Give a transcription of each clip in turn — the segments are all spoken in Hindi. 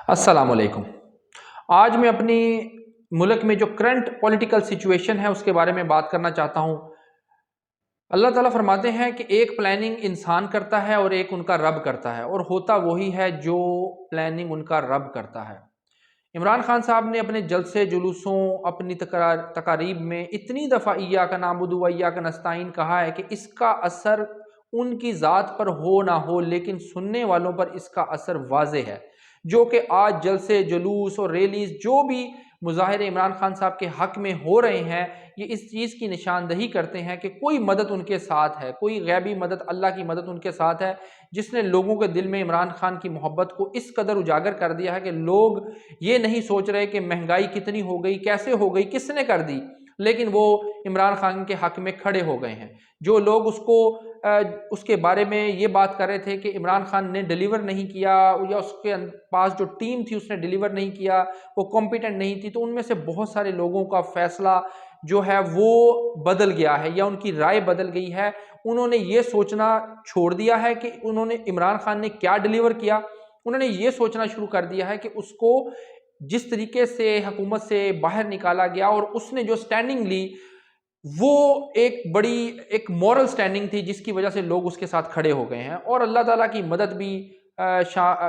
अस्सलाम वालेकुम। आज मैं अपनी मुल्क में जो करंट पॉलिटिकल सिचुएशन है उसके बारे में बात करना चाहता हूँ। अल्लाह ताला फरमाते हैं कि एक प्लानिंग इंसान करता है और एक उनका रब करता है, और होता वही है जो प्लानिंग उनका रब करता है। इमरान खान साहब ने अपने जलसे जुलूसों, अपनी तकारीब में इतनी दफ़ा इय्याका नअबुदु व इय्याका नस्तईन कहा है कि इसका असर उनकी ज़ात पर हो ना हो, लेकिन सुनने वालों पर इसका असर वाज़े है। जो कि आज जलसे जुलूस और रैलीज़ जो भी मुज़ाहिरे इमरान खान साहब के हक़ में हो रहे हैं, ये इस चीज़ की निशानदही करते हैं कि कोई मदद उनके साथ है, कोई गैबी मदद, अल्लाह की मदद उनके साथ है, जिसने लोगों के दिल में इमरान खान की मोहब्बत को इस कदर उजागर कर दिया है कि लोग ये नहीं सोच रहे कि महंगाई कितनी हो गई, कैसे हो गई, किसने कर दी, लेकिन वो इमरान खान के हक़ में खड़े हो गए हैं। जो लोग उसके बारे में ये बात कर रहे थे कि इमरान खान ने डिलीवर नहीं किया, या उसके पास जो टीम थी उसने डिलीवर नहीं किया, वो कॉम्पिटेंट नहीं थी, तो उनमें से बहुत सारे लोगों का फैसला जो है वो बदल गया है, या उनकी राय बदल गई है। उन्होंने ये सोचना छोड़ दिया है कि उन्होंने इमरान खान ने क्या डिलीवर किया। उन्होंने ये सोचना शुरू कर दिया है कि उसको जिस तरीके से हुकूमत से बाहर निकाला गया और उसने जो स्टैंडिंग ली, वो एक बड़ी एक मॉरल स्टैंडिंग थी, जिसकी वजह से लोग उसके साथ खड़े हो गए हैं। और अल्लाह ताला की मदद भी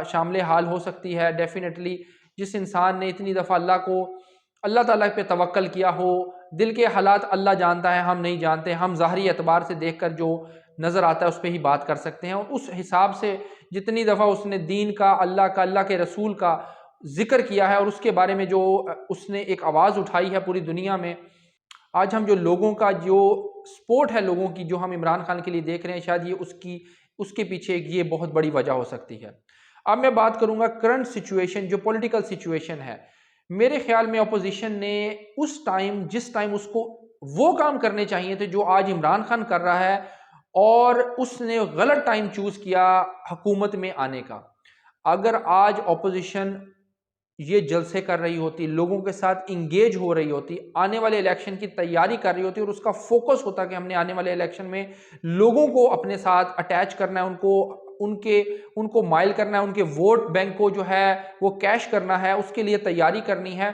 शामिल हाल हो सकती है डेफिनेटली। जिस इंसान ने इतनी दफ़ा अल्लाह ताला पे तवक्कल किया हो, दिल के हालात अल्लाह जानता है, हम नहीं जानते। हम ज़ाहरी एतबार से देखकर जो नज़र आता है उस पर ही बात कर सकते हैं, और उस हिसाब से जितनी दफ़ा उसने दीन का, अल्लाह के रसूल का जिक्र किया है, और उसके बारे में जो उसने एक आवाज़ उठाई है पूरी दुनिया में, आज हम जो लोगों का जो सपोर्ट है, लोगों की जो हम इमरान खान के लिए देख रहे हैं, शायद ये उसके पीछे ये बहुत बड़ी वजह हो सकती है। अब मैं बात करूंगा करंट सिचुएशन, जो पॉलिटिकल सिचुएशन है। मेरे ख्याल में अपोजिशन ने जिस टाइम उसको वो काम करने चाहिए थे जो आज इमरान खान कर रहा है, और उसने गलत टाइम चूज किया हुकूमत में आने का। अगर आज अपोजिशन ये जलसे कर रही होती, लोगों के साथ इंगेज हो रही होती, आने वाले इलेक्शन की तैयारी कर रही होती, और उसका फोकस होता कि हमने आने वाले इलेक्शन में लोगों को अपने साथ अटैच करना है, उनको माइल करना है, उनके वोट बैंक को जो है वो कैश करना है, उसके लिए तैयारी करनी है,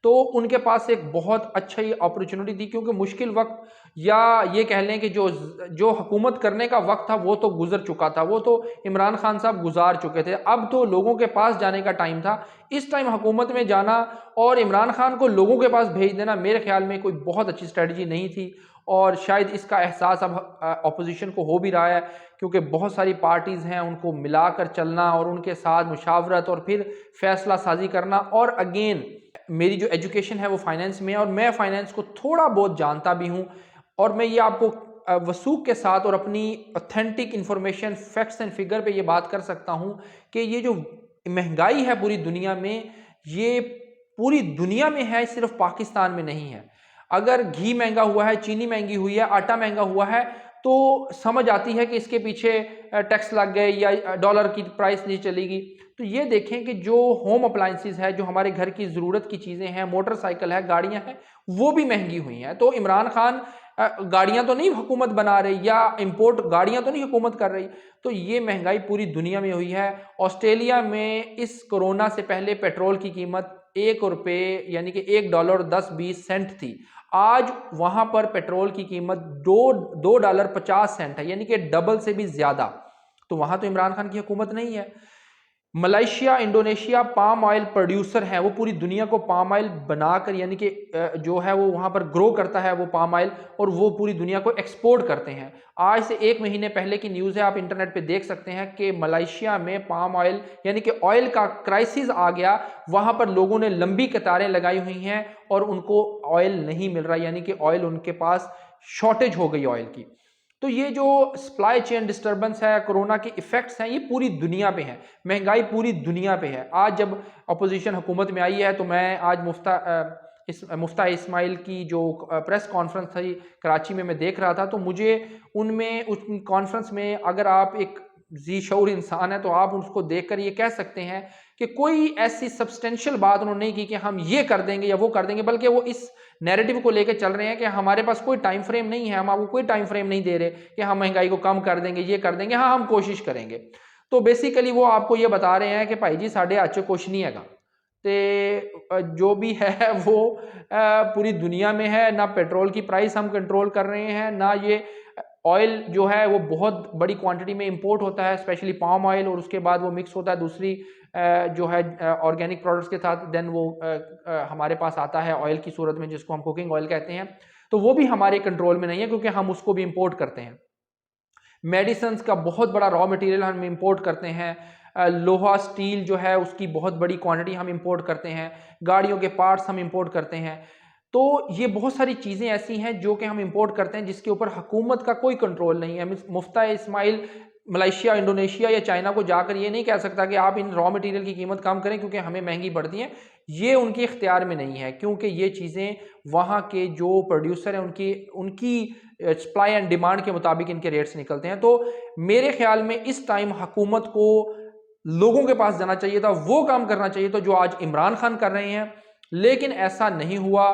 तो उनके पास एक बहुत अच्छी अपॉर्चुनिटी थी। क्योंकि मुश्किल वक्त, या ये कह लें कि जो जो हुकूमत करने का वक्त था वो तो गुजर चुका था, वो तो इमरान खान साहब गुजार चुके थे। अब तो लोगों के पास जाने का टाइम था। इस टाइम हुकूमत में जाना और इमरान खान को लोगों के पास भेज देना मेरे ख्याल में कोई बहुत अच्छी स्ट्रेटजी नहीं थी, और शायद इसका एहसास अब अपोजिशन को हो भी रहा है। क्योंकि बहुत सारी पार्टीज़ हैं, उनको मिलाकर चलना और उनके साथ मुशावरत और फिर फैसला साजी करना। और अगेन, मेरी जो एजुकेशन है वो फाइनेंस में है, और मैं फाइनेंस को थोड़ा बहुत जानता भी हूँ, और मैं ये आपको वसूख के साथ और अपनी authentic information, facts and figure पे ये बात कर सकता हूँ कि ये जो महंगाई है पूरी दुनिया में, ये पूरी दुनिया में है, सिर्फ पाकिस्तान में नहीं है। अगर घी महंगा हुआ है, चीनी महंगी हुई है, आटा महंगा हुआ है, तो समझ आती है कि इसके पीछे टैक्स लग गए या डॉलर की प्राइस नहीं चलेगी। तो ये देखें कि जो होम अप्लाइंसेस है, जो हमारे घर की ज़रूरत की चीज़ें हैं, मोटरसाइकिल है, गाड़ियां हैं, वो भी महंगी हुई हैं। तो इमरान खान गाड़ियां तो नहीं हुकूमत बना रही, या इंपोर्ट गाड़ियां तो नहीं हुकूमत कर रही। तो ये महंगाई पूरी दुनिया में हुई है। ऑस्ट्रेलिया में इस कोरोना से पहले पेट्रोल की कीमत ₹1, यानी कि $1.10-20 थी। आज वहां पर पेट्रोल की कीमत $2.50 है, यानी कि डबल से भी ज्यादा। तो वहां तो इमरान खान की हुकूमत नहीं है। Malaysia, Indonesia palm oil producer है, वो पूरी दुनिया को पाम ऑयल बनाकर, यानी कि जो है वो वहां पर ग्रो करता है वो पाम ऑयल, और वो पूरी दुनिया को एक्सपोर्ट करते हैं। आज से 1 महीने पहले की न्यूज़ है, आप इंटरनेट पे देख सकते हैं कि मलेशिया में पाम ऑयल, यानी कि ऑयल का क्राइसिस आ गया। वहां पर लोगों ने लंबी कतारें लगाई हुई हैं, और उनको ऑयल नहीं मिल रहा, यानी कि ऑयल उनके पास शॉर्टेज हो गई ऑयल की। तो ये जो सप्लाई चेन डिस्टर्बेंस है, कोरोना के इफेक्ट्स हैं, ये पूरी दुनिया पे हैं। महंगाई पूरी दुनिया पे है। आज जब अपोजिशन हुकूमत में आई है, तो मैं आज मुफ्ता इस्माइल की जो प्रेस कॉन्फ्रेंस थी कराची में, मैं देख रहा था, तो मुझे उस कॉन्फ्रेंस में, अगर आप एक जी शऊर इंसान है तो आप उसको देखकर ये कह सकते हैं कि कोई ऐसी सब्सटेंशियल बात उन्होंने नहीं की कि हम ये कर देंगे या वो कर देंगे, बल्कि वो इस नैरेटिव को लेकर चल रहे हैं कि हमारे पास कोई टाइम फ्रेम नहीं है, हम आपको कोई टाइम फ्रेम नहीं दे रहे कि हम महंगाई को कम कर देंगे, ये कर देंगे, हाँ हम कोशिश करेंगे। तो बेसिकली वो आपको ये बता रहे हैं कि भाई जी साढ़े अच कुछ नहीं हैगा, तो जो भी है वो पूरी दुनिया में है। ना पेट्रोल की प्राइस हम कंट्रोल कर रहे हैं, ना ये ऑयल जो है वो बहुत बड़ी क्वांटिटी में इंपोर्ट होता है, स्पेशली पाम ऑयल, और उसके बाद वो मिक्स होता है दूसरी जो है ऑर्गेनिक प्रोडक्ट्स के साथ, देन वो हमारे पास आता है ऑयल की सूरत में, जिसको हम कुकिंग ऑयल कहते हैं। तो वो भी हमारे कंट्रोल में नहीं है क्योंकि हम उसको भी इंपोर्ट करते हैं। मेडिसिन का बहुत बड़ा रॉ मटेरियल हम इंपोर्ट करते हैं। लोहा स्टील जो है उसकी बहुत बड़ी क्वांटिटी हम इंपोर्ट करते हैं। गाड़ियों के पार्ट्स हम इंपोर्ट करते हैं। तो ये बहुत सारी चीज़ें ऐसी हैं जो कि हम इंपोर्ट करते हैं जिसके ऊपर हुकूमत का कोई कंट्रोल नहीं है। मुफ्ता इस्माइल मलेशिया, इंडोनेशिया या चाइना को जाकर ये नहीं कह सकता कि आप इन रॉ मटेरियल की कीमत कम करें क्योंकि हमें महंगी पड़ती है। ये उनके इख्तियार में नहीं है क्योंकि ये चीज़ें वहाँ के जो प्रोड्यूसर हैं उनकी उनकी सप्लाई एंड डिमांड के मुताबिक इनके रेट्स निकलते हैं। तो मेरे ख्याल में इस टाइम हुकूमत को लोगों के पास जाना चाहिए था, वो काम करना चाहिए था जो आज इमरान खान कर रहे हैं, लेकिन ऐसा नहीं हुआ।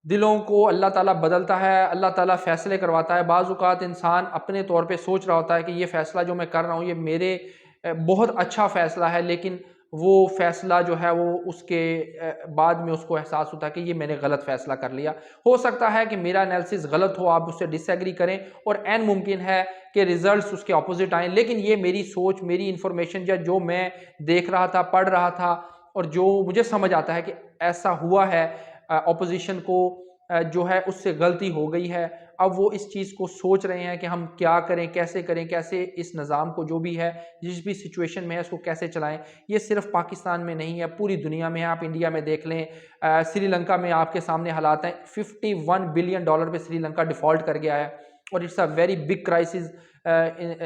दिलों को अल्लाह ताला बदलता है, अल्लाह ताला फैसले करवाता है। बाज़ औक़ात इंसान अपने तौर पे सोच रहा होता है कि ये फ़ैसला जो मैं कर रहा हूँ ये मेरे बहुत अच्छा फ़ैसला है, लेकिन वो फ़ैसला जो है वो उसके बाद में उसको एहसास होता है कि ये मैंने गलत फ़ैसला कर लिया। हो सकता है कि मेरा एनालिसिस गलत हो, आप उससे डिसएग्री करें और ऐन मुमकिन है कि रिज़ल्ट्स उसके अपोज़िट आएँ, लेकिन ये मेरी सोच, मेरी इन्फॉर्मेशन या जो मैं देख रहा था, पढ़ रहा था और जो मुझे समझ आता है कि ऐसा हुआ है, ऑपोजिशन को जो है उससे गलती हो गई है। अब वो इस चीज़ को सोच रहे हैं कि हम क्या करें, कैसे इस निज़ाम को जो भी है, जिस भी सिचुएशन में है उसको कैसे चलाएं। ये सिर्फ पाकिस्तान में नहीं है, पूरी दुनिया में है। आप इंडिया में देख लें, श्रीलंका में आपके सामने हालात हैं। $51 बिलियन पे श्रीलंका डिफ़ॉल्ट कर गया है और it's a very big crisis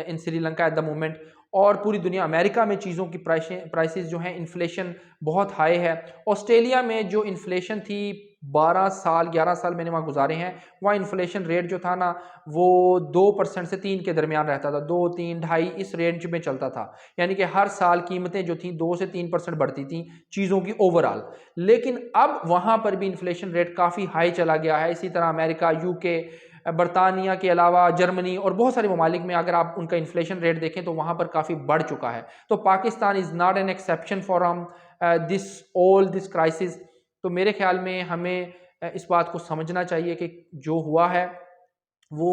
in Sri Lanka at the moment. और पूरी दुनिया, अमेरिका में चीज़ों की प्राइसेस जो हैं, इन्फ्लेशन बहुत हाई है। ऑस्ट्रेलिया में जो इन्फ्लेशन थी 12 साल 11 साल मैंने वहाँ गुजारे हैं, वहाँ इन्फ्लेशन रेट जो था ना वो 2% से 3 के दरमियान रहता था, 2, 3, ढाई इस रेंज में चलता था। यानी कि हर साल कीमतें जो थी 2 से 3% बढ़ती थी चीज़ों की ओवरऑल। लेकिन अब वहाँ पर भी इन्फ्लेशन रेट काफ़ी हाई चला गया है। इसी तरह अमेरिका, यूके, बरतानिया के अलावा जर्मनी और बहुत सारे ममालिक में अगर आप उनका इन्फ्लेशन रेट देखें तो वहाँ पर काफ़ी बढ़ चुका है। तो Pakistan is not an exception for this crisis. तो मेरे ख्याल में हमें इस बात को समझना चाहिए कि जो हुआ है वो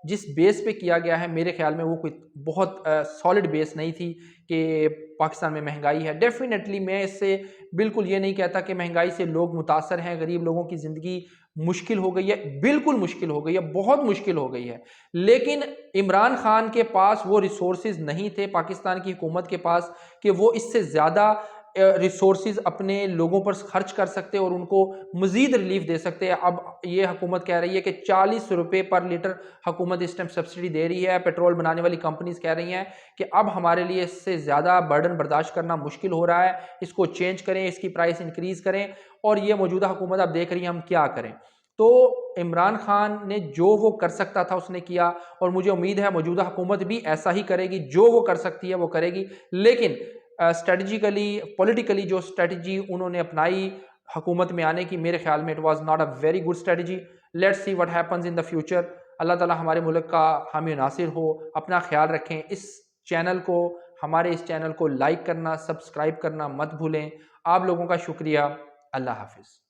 जिस बेस पे किया गया है, मेरे ख्याल में वो कोई बहुत सॉलिड बेस नहीं थी कि पाकिस्तान में महंगाई है। डेफिनेटली मैं इससे बिल्कुल ये नहीं कहता कि महंगाई से लोग मुतासर हैं, गरीब लोगों की ज़िंदगी मुश्किल हो गई है, बिल्कुल मुश्किल हो गई है, बहुत मुश्किल हो गई है। लेकिन इमरान खान के पास वो रिसोर्सेज नहीं थे, पाकिस्तान की हुकूमत के पास, कि वो इससे ज़्यादा रिसोर्सेज अपने लोगों पर खर्च कर सकते और उनको मज़ीद रिलीफ दे सकते हैं। अब ये हुकूमत कह रही है कि 40 रुपये पर लीटर हुकूमत इस टाइम सब्सिडी दे रही है। पेट्रोल बनाने वाली कंपनीज कह रही हैं कि अब हमारे लिए इससे ज़्यादा बर्डन बर्दाश्त करना मुश्किल हो रहा है, इसको चेंज करें, इसकी प्राइस इंक्रीज़ करें। और ये मौजूदा हुकूमत अब देख रही है हम क्या करें। तो इमरान खान ने जो वो कर सकता था उसने किया, और मुझे उम्मीद है मौजूदा हुकूमत भी ऐसा ही करेगी, जो वो कर सकती है वो करेगी। लेकिन स्ट्रेटजिकली, पॉलिटिकली जो स्ट्रेटजी उन्होंने अपनाई हुकूमत में आने की, मेरे ख्याल में it was not a very good strategy. Let's see what happens in the future. अल्लाह ताला हमारे मुल्क का हामी नासिर हो। अपना ख्याल रखें। हमारे इस चैनल को लाइक करना, सब्सक्राइब करना मत भूलें। आप लोगों का शुक्रिया। अल्लाह हाफिज़।